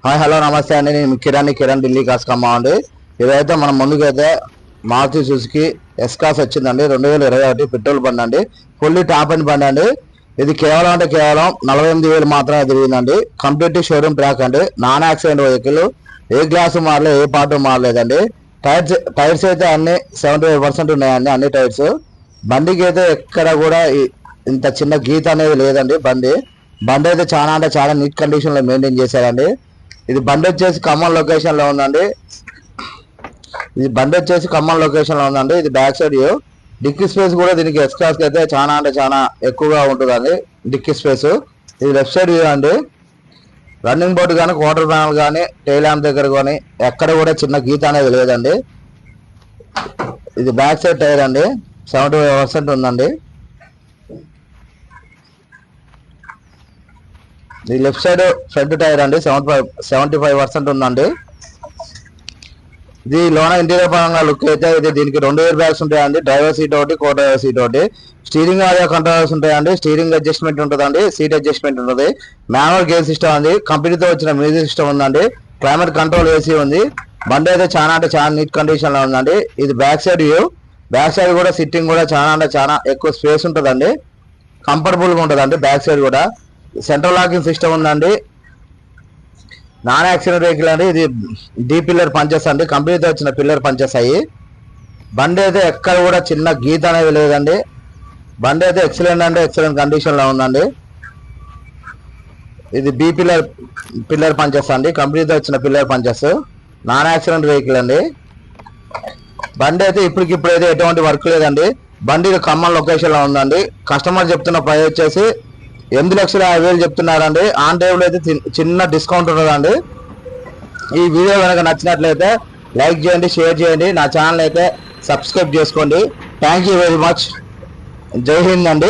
Hi hello నమస్తే అండి. నేను కిరణ్ ఢిల్లీ కాస్ కమ్మా అండి. ఇదైతే మనం ముందుకైతే మారుతి సుజుకి ఎస్కాస్ వచ్చిందండి. 2021 పెట్రోల్ బండి అండి. ఫుల్లీ టాప్ అండ్ బండి అండి. ఇది కేవలం 48,000 మాత్రమే తిరిగిందండి. కంప్లీట్ షోరూమ్ ట్రాక్ అండి. Non accident vehicle. ఏ గ్లాసు మారలేదు, ఏ పార్ట్ మారలేదండి. టైర్స్ అయితే అన్ని 75% ఉన్నాయండి, అన్ని టైర్స్. బండికి అయితే ఎక్కడ కూడా ఇంత చిన్న గీత అనేది లేదండి. బండి అయితే చాలా నీట్ కండిషన్ లో మెయింటైన్ చేశారండి. ఇది బండి వచ్చేసి ఖమ్మం లొకేషన్ లో ఉందండి. ఇది back side view. Dicky space కూడా దీనికి ఎక్స్ట్రాస్ అయితే చాలా ఎక్కువగా ఉంటుందండి డిక్కీ స్పేస్. ఇది లెఫ్ట్ సైడ్ వ్యూ అండి. రన్నింగ్ బోర్డు కానీ, క్వార్టర్ ప్యానల్ కానీ, టైల్ ల్యాంప్ దగ్గర కానీ ఎక్కడ కూడా చిన్న గీత అనేది లేదండి. ఇది బ్యాక్ సైడ్ టైర్ అండి, 75% ఉందండి. ఇది లెఫ్ట్ సైడ్ ఫ్రంట్ టైర్ అండి, 75% ఉందండి. ఇది లోన ఇంటీరియర్ పరంగా లుక్ అయితే దీనికి 2 ఎయిర్ బ్యాగ్స్ ఉంటాయండి. డ్రైవర్ సీట్ ఒకటి, కో డ్రైవర్ సీట్ ఒకటి. స్టీరింగ్ ఆడియో కంట్రోల్స్ ఉంటాయండి. స్టీరింగ్ అడ్జస్ట్మెంట్ ఉంటుందండి, సీట్ అడ్జస్ట్మెంట్ ఉంటుంది. మాన్యువల్ గేర్ సిస్టమ్ ఉంది. కంపెనీతో వచ్చిన మ్యూజిక్ సిస్టమ్ ఉందండి. క్లైమేట్ కంట్రోల్ ఏసీ ఉంది. బండి అయితే చాలా నీట్ కండిషన్ లో ఉందండి. ఇది back side view. Back side కూడా సిట్టింగ్ కూడా చాలా ఎక్కువ స్పేస్ ఉంటుందండి. కంఫర్టబుల్ గా ఉంటుందండి బ్యాక్ సైడ్ కూడా. సెంట్రల్ లాకింగ్ సిస్టమ్ ఉందండి. నాన్ యాక్సిడెంట్ వెహికల్ అండి. ఇది డీ పిల్లర్ పంచెస్ అండి. కంపెనీతో వచ్చిన పిల్లర్ పంచెస్ అయ్యి. బండి అయితే ఎక్కడ కూడా చిన్న గీత అనేది లేదండి. బండి అయితే ఎక్సలెంట్ కండిషన్ లో ఉందండి. ఇది బీ పిల్లర్ పంచెస్ అండి. కంపెనీతో వచ్చిన pillar punches. Non accident vehicle అండి. బండి అయితే ఇప్పటికిప్పుడైతే ఎటువంటి వర్క్ లేదండి. బండి ఖమ్మం లొకేషన్ లో ఉందండి. కస్టమర్ చెప్తున్న ప్రైస్ వచ్చేసి 8,50,000 చెప్తున్నారండి. ఆన్ టేబుల్ అయితే చిన్న డిస్కౌంట్ ఉంటుందండి. ఈ వీడియో కనుక నచ్చినట్లయితే లైక్ చేయండి, షేర్ చేయండి. నా ఛానల్ అయితే సబ్స్క్రైబ్ చేసుకోండి. Thank you very much. జై హింద్ అండి.